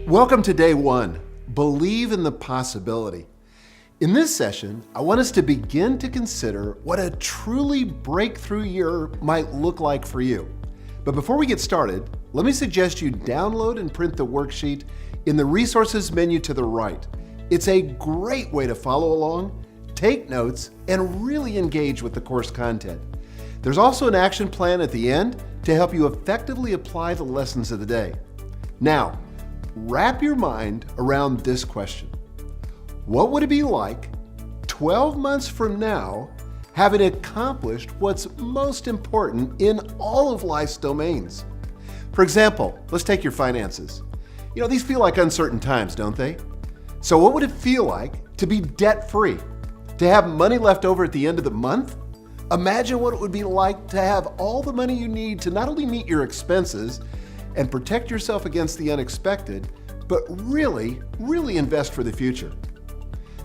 Welcome to day one. Believe in the possibility. In this session, I want us to begin to consider what a truly breakthrough year might look like for you. But before we get started, let me suggest you download and print the worksheet in the resources menu to the right. It's a great way to follow along, take notes, and really engage with the course content. There's also an action plan at the end to help you effectively apply the lessons of the day. Now, wrap your mind around this question. What would it be like 12 months from now, having accomplished what's most important in all of life's domains? For example, let's take your finances. These feel like uncertain times, don't they? So what would it feel like to be debt-free? To have money left over at the end of the month? Imagine what it would be like to have all the money you need to not only meet your expenses and protect yourself against the unexpected, but really invest for the future.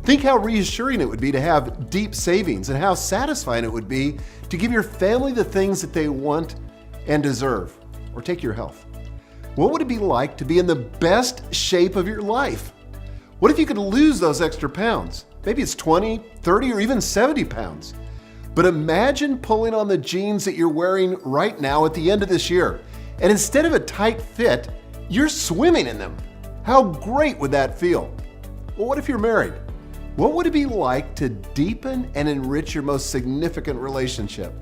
Think how reassuring it would be to have deep savings and how satisfying it would be to give your family the things that they want and deserve. Or take your health. What would it be like to be in the best shape of your life? What if you could lose those extra pounds? Maybe it's 20, 30, or even 70 pounds. But imagine pulling on the jeans that you're wearing right now at the end of this year, and instead of a tight fit, you're swimming in them. How great would that feel? Well, what if you're married? What would it be like to deepen and enrich your most significant relationship?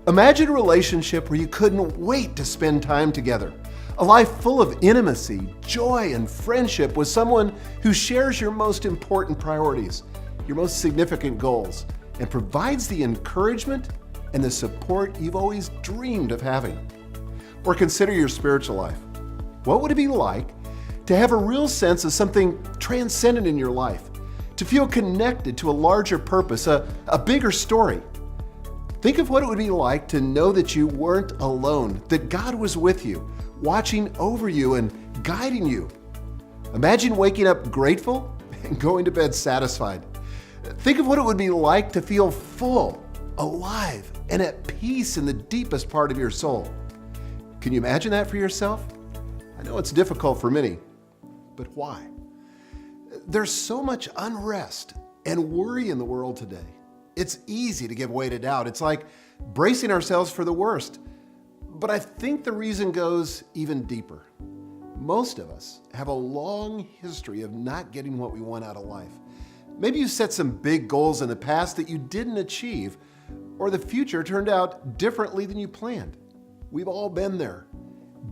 Imagine a relationship where you couldn't wait to spend time together. A life full of intimacy, joy, and friendship with someone who shares your most important priorities, your most significant goals, and provides the encouragement and the support you've always dreamed of having. Or consider your spiritual life. What would it be like to have a real sense of something transcendent in your life? To feel connected to a larger purpose, a bigger story? Think of what it would be like to know that you weren't alone, that God was with you, watching over you and guiding you. Imagine waking up grateful and going to bed satisfied. Think of what it would be like to feel full, alive, and at peace in the deepest part of your soul. Can you imagine that for yourself? I know it's difficult for many, but why? There's so much unrest and worry in the world today. It's easy to give way to doubt. It's like bracing ourselves for the worst. But I think the reason goes even deeper. Most of us have a long history of not getting what we want out of life. Maybe you set some big goals in the past that you didn't achieve, or the future turned out differently than you planned. We've all been there.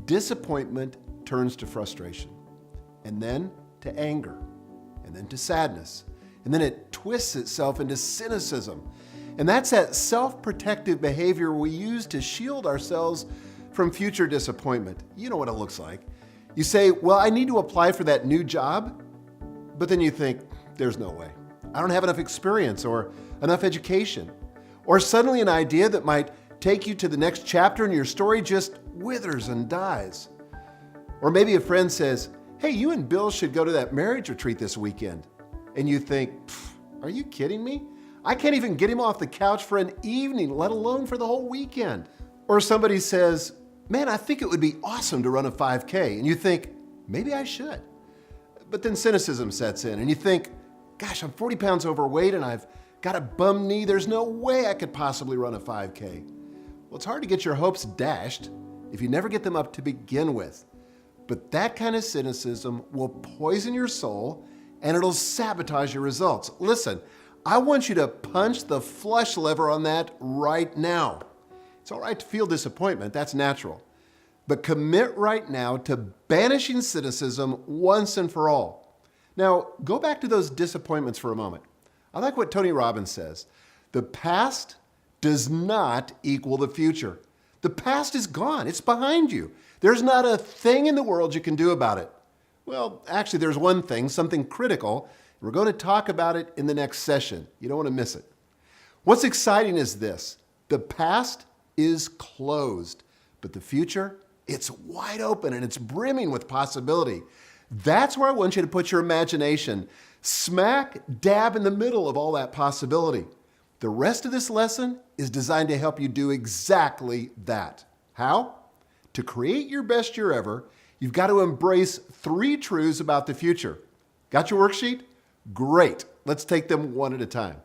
Disappointment turns to frustration, and then to anger, and then to sadness, and then it twists itself into cynicism. And that's that self-protective behavior we use to shield ourselves from future disappointment. You know what it looks like. You say, well, I need to apply for that new job, but then you think, there's no way. I don't have enough experience or enough education. Or suddenly an idea that might take you to the next chapter in your story just withers and dies. Or maybe a friend says, hey, you and Bill should go to that marriage retreat this weekend. And you think, are you kidding me? I can't even get him off the couch for an evening, let alone for the whole weekend. Or somebody says, man, I think it would be awesome to run a 5K. And you think, maybe I should. But then cynicism sets in and you think, gosh, I'm 40 pounds overweight and I've got a bum knee. There's no way I could possibly run a 5K. Well, it's hard to get your hopes dashed if you never get them up to begin with. But that kind of cynicism will poison your soul and it'll sabotage your results. Listen, I want you to punch the flush lever on that right now. It's all right to feel disappointment, that's natural. But commit right now to banishing cynicism once and for all. Now, go back to those disappointments for a moment. I like what Tony Robbins says. The past does not equal the future. The past is gone. It's behind you. There's not a thing in the world you can do about it. Well, actually, there's one thing, something critical. We're going to talk about it in the next session. You don't want to miss it. What's exciting is this. The past is closed, but the future, it's wide open and it's brimming with possibility. That's where I want you to put your imagination, smack dab in the middle of all that possibility. The rest of this lesson is designed to help you do exactly that. How? To create your best year ever, You've got to embrace 3 truths about the future. Got your worksheet? Great. Let's take them one at a time.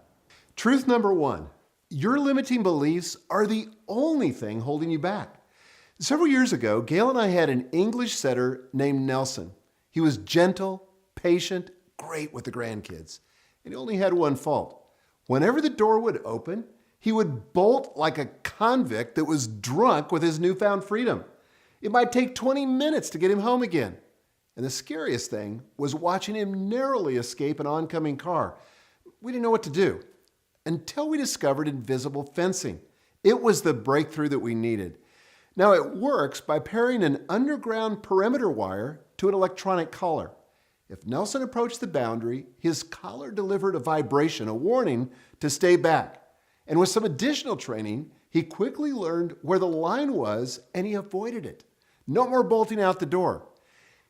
Truth number 1, your limiting beliefs are the only thing holding you back. Several years ago, Gail and I had an English setter named Nelson. He was gentle, patient, great with the grandkids, and he only had one fault. Whenever the door would open, he would bolt like a convict that was drunk with his newfound freedom. It might take 20 minutes to get him home again. And the scariest thing was watching him narrowly escape an oncoming car. We didn't know what to do until we discovered invisible fencing. It was the breakthrough that we needed. Now it works by pairing an underground perimeter wire to an electronic collar. If Nelson approached the boundary, his collar delivered a vibration, a warning to stay back. And with some additional training, he quickly learned where the line was and he avoided it. No more bolting out the door.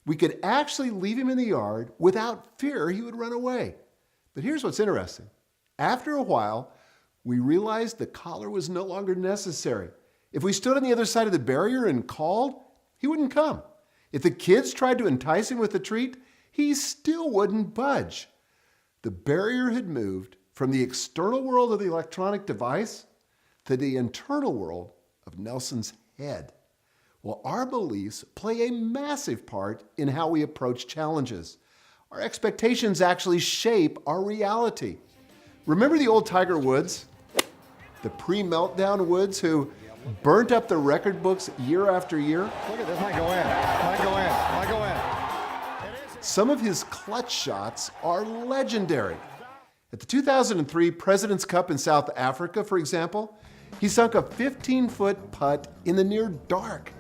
We could actually leave him in the yard without fear he would run away. But here's what's interesting. After a while, we realized the collar was no longer necessary. If we stood on the other side of the barrier and called, he wouldn't come. If the kids tried to entice him with a treat, he still wouldn't budge. The barrier had moved from the external world of the electronic device to the internal world of Nelson's head. Well, our beliefs play a massive part in how we approach challenges. Our expectations actually shape our reality. Remember the old Tiger Woods? The pre-meltdown Woods who burnt up the record books year after year? Look at this, might go in, might go in, might go in. Some of his clutch shots are legendary. At the 2003 President's Cup in South Africa, for example, he sunk a 15-foot putt in the near dark.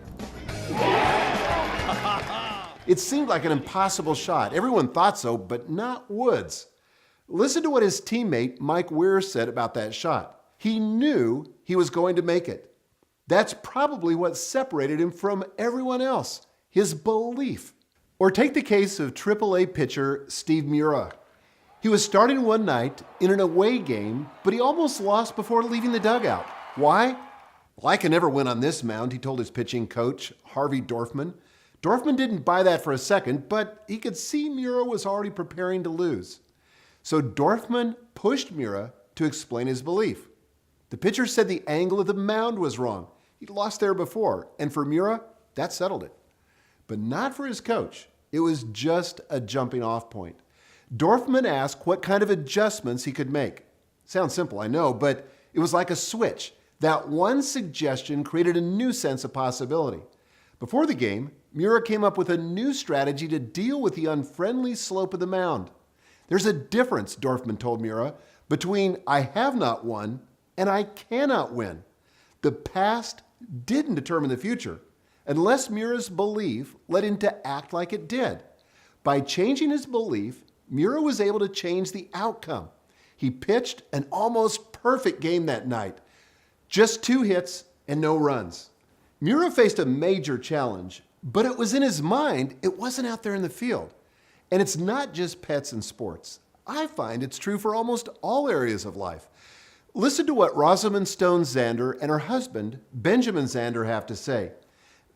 It seemed like an impossible shot. Everyone thought so, but not Woods. Listen to what his teammate Mike Weir said about that shot. He knew he was going to make it. That's probably what separated him from everyone else, his belief. Or take the case of AAA pitcher Steve Mura. He was starting one night in an away game, but he almost lost before leaving the dugout. Why? Well, I can never win on this mound, he told his pitching coach, Harvey Dorfman. Dorfman didn't buy that for a second, but he could see Mura was already preparing to lose. So Dorfman pushed Mura to explain his belief. The pitcher said the angle of the mound was wrong. He'd lost there before, and for Mura, that settled it. But not for his coach. It was just a jumping off point. Dorfman asked what kind of adjustments he could make. Sounds simple, I know, but it was like a switch. That one suggestion created a new sense of possibility. Before the game, Mura came up with a new strategy to deal with the unfriendly slope of the mound. There's a difference, Dorfman told Mura, between I have not won and I cannot win. The past didn't determine the future, unless Mura's belief led him to act like it did. By changing his belief, Mura was able to change the outcome. He pitched an almost perfect game that night. Just 2 hits and no runs. Mura faced a major challenge, but it was in his mind. It wasn't out there in the field. And it's not just pets and sports. I find it's true for almost all areas of life. Listen to what Rosamund Stone Zander and her husband, Benjamin Zander, have to say.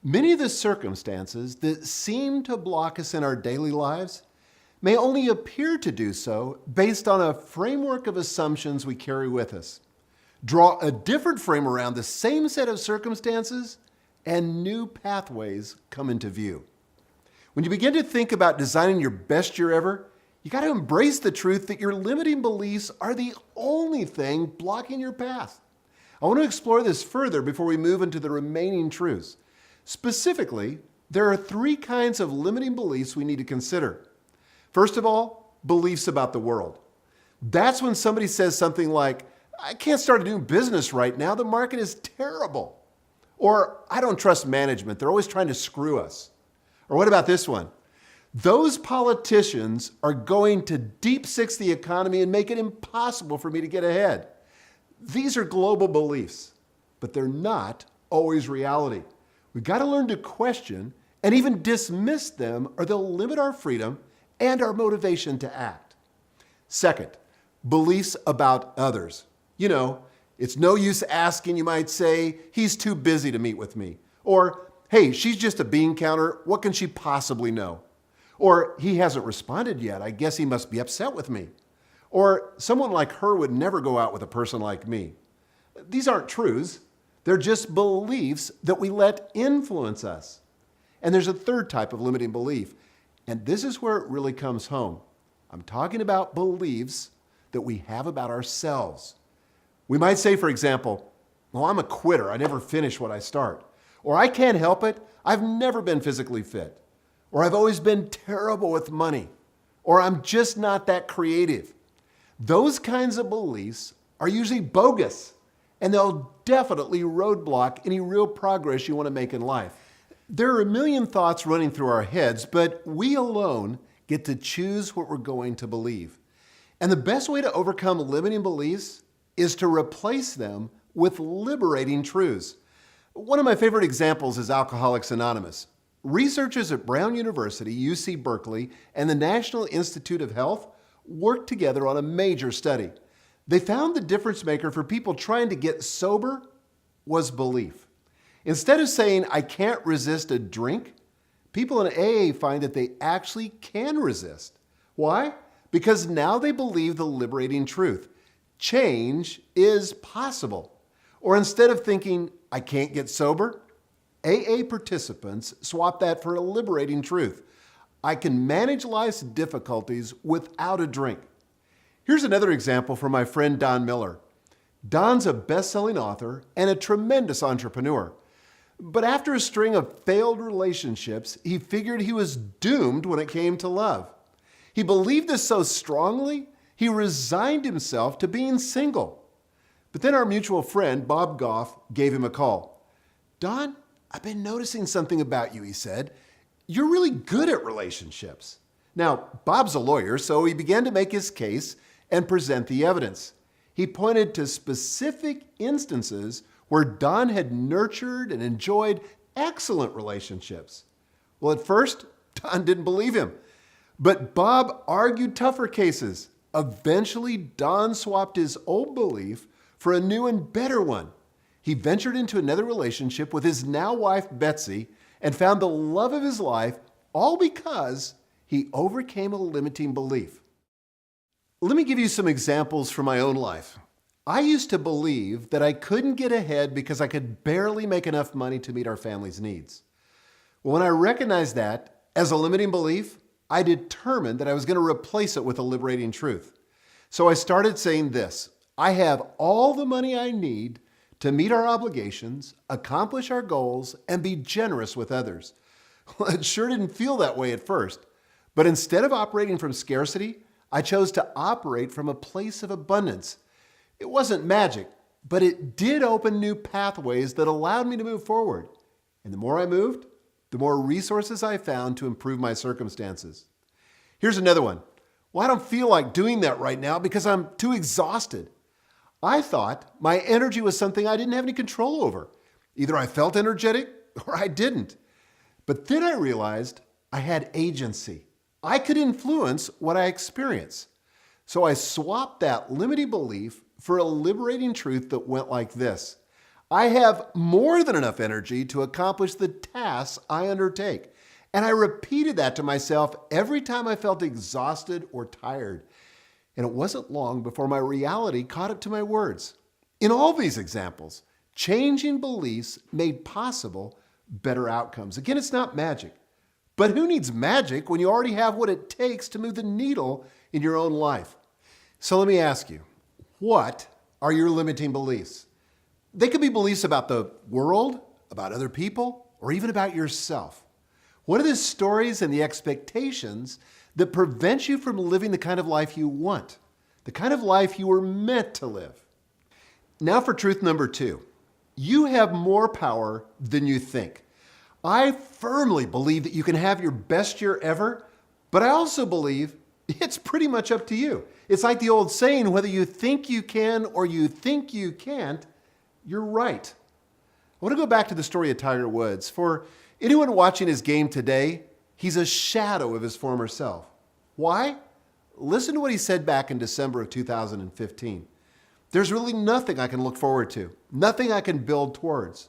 Many of the circumstances that seem to block us in our daily lives may only appear to do so based on a framework of assumptions we carry with us. Draw a different frame around the same set of circumstances, and new pathways come into view. When you begin to think about designing your best year ever, you got to embrace the truth that your limiting beliefs are the only thing blocking your path. I want to explore this further before we move into the remaining truths. Specifically, there are 3 kinds of limiting beliefs we need to consider. First of all, beliefs about the world. That's when somebody says something like, I can't start a new business right now, the market is terrible. Or, I don't trust management, they're always trying to screw us. Or what about this one? Those politicians are going to deep six the economy and make it impossible for me to get ahead. These are global beliefs, but they're not always reality. We've got to learn to question and even dismiss them, or they'll limit our freedom and our motivation to act. Second, beliefs about others. You know, it's no use asking, you might say, he's too busy to meet with me. Or, hey, she's just a bean counter. What can she possibly know? Or he hasn't responded yet. I guess he must be upset with me. Or someone like her would never go out with a person like me. These aren't truths. They're just beliefs that we let influence us. And there's a third type of limiting belief. And this is where it really comes home. I'm talking about beliefs that we have about ourselves. We might say, for example, well, I'm a quitter. I never finish what I start. Or I can't help it. I've never been physically fit. Or I've always been terrible with money. Or I'm just not that creative. Those kinds of beliefs are usually bogus, and they'll definitely roadblock any real progress you want to make in life. There are a million thoughts running through our heads, but we alone get to choose what we're going to believe. And the best way to overcome limiting beliefs is to replace them with liberating truths. One of my favorite examples is Alcoholics Anonymous. Researchers at Brown University, UC Berkeley, and the National Institute of Health worked together on a major study. They found the difference maker for people trying to get sober was belief. Instead of saying, I can't resist a drink, people in AA find that they actually can resist. Why? Because now they believe the liberating truth. Change is possible. Or instead of thinking, I can't get sober, AA participants swap that for a liberating truth. I can manage life's difficulties without a drink. Here's another example from my friend Don Miller. Don's a best-selling author and a tremendous entrepreneur. But after a string of failed relationships, he figured he was doomed when it came to love. He believed this so strongly, he resigned himself to being single. But then our mutual friend, Bob Goff, gave him a call. Don, I've been noticing something about you, he said. You're really good at relationships. Now, Bob's a lawyer, so he began to make his case and present the evidence. He pointed to specific instances where Don had nurtured and enjoyed excellent relationships. Well, at first, Don didn't believe him. But Bob argued tougher cases. Eventually, Don swapped his old belief for a new and better one. He ventured into another relationship with his now wife, Betsy, and found the love of his life, all because he overcame a limiting belief. Let me give you some examples from my own life. I used to believe that I couldn't get ahead because I could barely make enough money to meet our family's needs. Well, when I recognized that as a limiting belief, I determined that I was going to replace it with a liberating truth. So I started saying this: I have all the money I need to meet our obligations, accomplish our goals, and be generous with others. Well, it sure didn't feel that way at first, but instead of operating from scarcity, I chose to operate from a place of abundance. It wasn't magic, but it did open new pathways that allowed me to move forward. And the more I moved, the more resources I found to improve my circumstances. Here's another one. Well, I don't feel like doing that right now because I'm too exhausted. I thought my energy was something I didn't have any control over. Either I felt energetic or I didn't. But then I realized I had agency. I could influence what I experience. So I swapped that limiting belief for a liberating truth that went like this: I have more than enough energy to accomplish the tasks I undertake. And I repeated that to myself every time I felt exhausted or tired. And it wasn't long before my reality caught up to my words. In all these examples, changing beliefs made possible better outcomes. Again, it's not magic. But who needs magic when you already have what it takes to move the needle in your own life? So let me ask you, what are your limiting beliefs? They could be beliefs about the world, about other people, or even about yourself. What are the stories and the expectations that prevent you from living the kind of life you want, the kind of life you were meant to live? Now for truth number 2. You have more power than you think. I firmly believe that you can have your best year ever, but I also believe it's pretty much up to you. It's like the old saying, whether you think you can or you think you can't, you're right. I want to go back to the story of Tiger Woods. For anyone watching his game today, he's a shadow of his former self. Why? Listen to what he said back in December of 2015. There's really nothing I can look forward to, nothing I can build towards.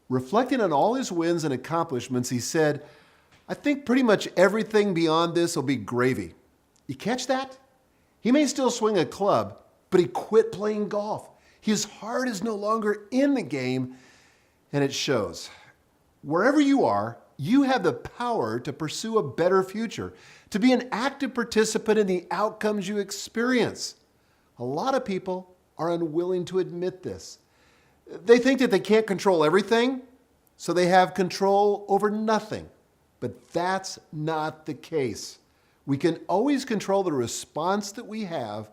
Reflecting on all his wins and accomplishments, he said, "I think pretty much everything beyond this will be gravy." You catch that? He may still swing a club, but he quit playing golf. His heart is no longer in the game, and it shows. Wherever you are, you have the power to pursue a better future, to be an active participant in the outcomes you experience. A lot of people are unwilling to admit this. They think that they can't control everything, so they have control over nothing. But that's not the case. We can always control the response that we have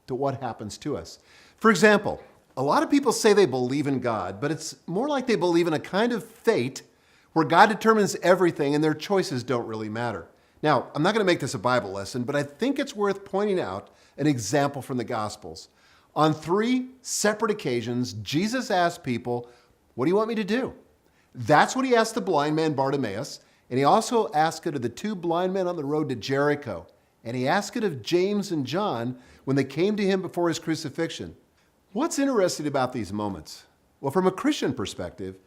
to what happens to us. For example, a lot of people say they believe in God, but it's more like they believe in a kind of fate where God determines everything and their choices don't really matter. Now, I'm not going to make this a Bible lesson, but I think it's worth pointing out an example from the Gospels. On 3 separate occasions, Jesus asked people, "What do you want me to do?" That's what he asked the blind man Bartimaeus, and he also asked it of the 2 blind men on the road to Jericho, and he asked it of James and John when they came to him before his crucifixion. What's interesting about these moments? Well, from a Christian perspective,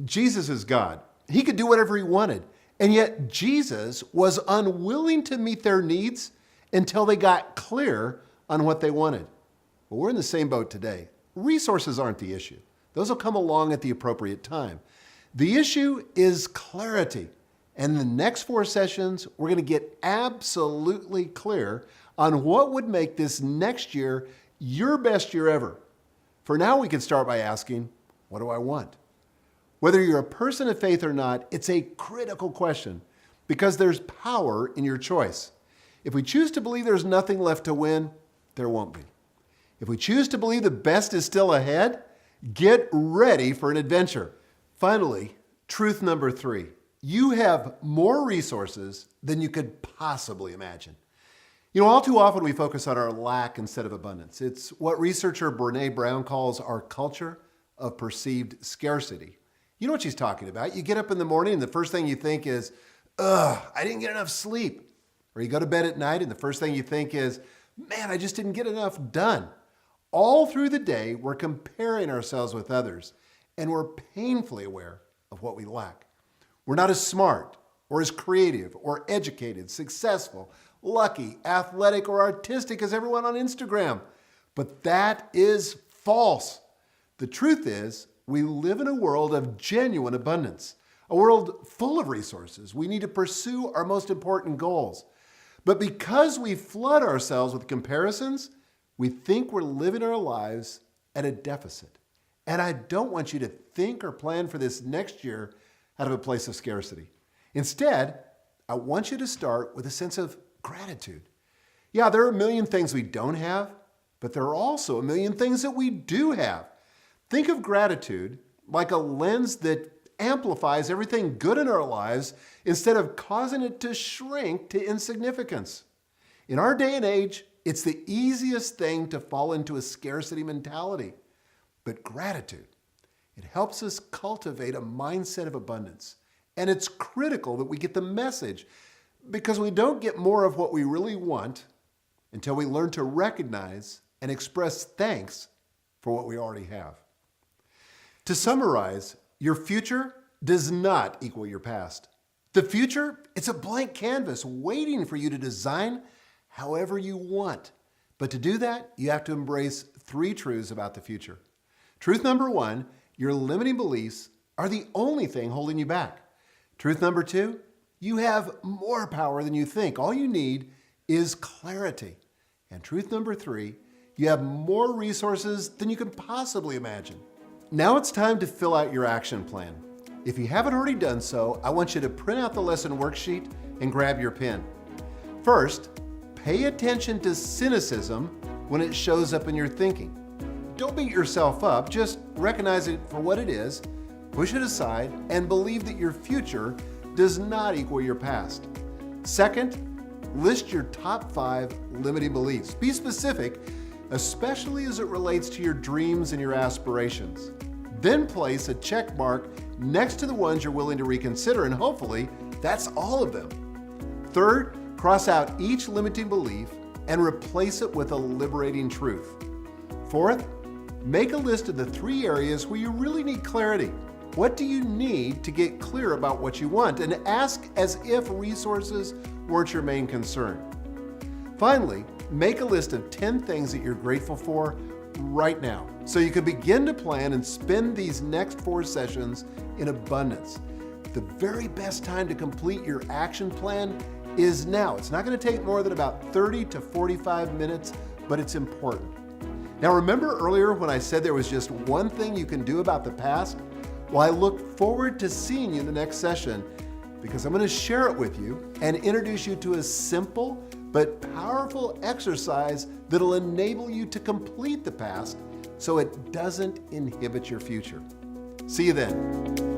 Jesus is God. He could do whatever he wanted, and yet Jesus was unwilling to meet their needs until they got clear on what they wanted. Well, we're in the same boat today. Resources aren't the issue. Those will come along at the appropriate time. The issue is clarity. And the next 4 sessions, we're going to get absolutely clear on what would make this next year your best year ever. For now, we can start by asking, what do I want? Whether you're a person of faith or not, it's a critical question because there's power in your choice. If we choose to believe there's nothing left to win, there won't be. If we choose to believe the best is still ahead, get ready for an adventure. Finally, truth number 3. You have more resources than you could possibly imagine. All too often we focus on our lack instead of abundance. It's what researcher Brene Brown calls our culture of perceived scarcity. You know what she's talking about. You get up in the morning and the first thing you think is, I didn't get enough sleep. Or you go to bed at night and the first thing you think is, man, I just didn't get enough done. All through the day, we're comparing ourselves with others and we're painfully aware of what we lack. We're not as smart or as creative or educated, successful, lucky, athletic, or artistic as everyone on Instagram. But that is false. The truth is, we live in a world of genuine abundance, a world full of resources. We need to pursue our most important goals. But because we flood ourselves with comparisons, we think we're living our lives at a deficit. And I don't want you to think or plan for this next year out of a place of scarcity. Instead, I want you to start with a sense of gratitude. Yeah, there are a million things we don't have, but there are also a million things that we do have. Think of gratitude like a lens that amplifies everything good in our lives instead of causing it to shrink to insignificance. In our day and age, it's the easiest thing to fall into a scarcity mentality. But gratitude, it helps us cultivate a mindset of abundance. And it's critical that we get the message because we don't get more of what we really want until we learn to recognize and express thanks for what we already have. To summarize, your future does not equal your past. The future, it's a blank canvas waiting for you to design however you want. But to do that, you have to embrace 3 truths about the future. Truth number 1, your limiting beliefs are the only thing holding you back. Truth number 2, you have more power than you think. All you need is clarity. And truth number 3, you have more resources than you can possibly imagine. Now it's time to fill out your action plan. If you haven't already done so, I want you to print out the lesson worksheet and grab your pen. First, pay attention to cynicism when it shows up in your thinking. Don't beat yourself up, just recognize it for what it is, push it aside, and believe that your future does not equal your past. Second, list your top 5 limiting beliefs. Be specific, especially as it relates to your dreams and your aspirations. Then place a check mark next to the ones you're willing to reconsider, and hopefully that's all of them. Third, cross out each limiting belief and replace it with a liberating truth. Fourth, make a list of the 3 areas where you really need clarity. What do you need to get clear about what you want? And ask as if resources weren't your main concern. Finally, make a list of 10 things that you're grateful for right now, so you can begin to plan and spend these next 4 sessions in abundance. The very best time to complete your action plan is now. It's not going to take more than about 30 to 45 minutes, but it's important. Now, remember earlier when I said there was just one thing you can do about the past? Well, I look forward to seeing you in the next session, because I'm going to share it with you and introduce you to a simple but powerful exercise that'll enable you to complete the past so it doesn't inhibit your future. See you then.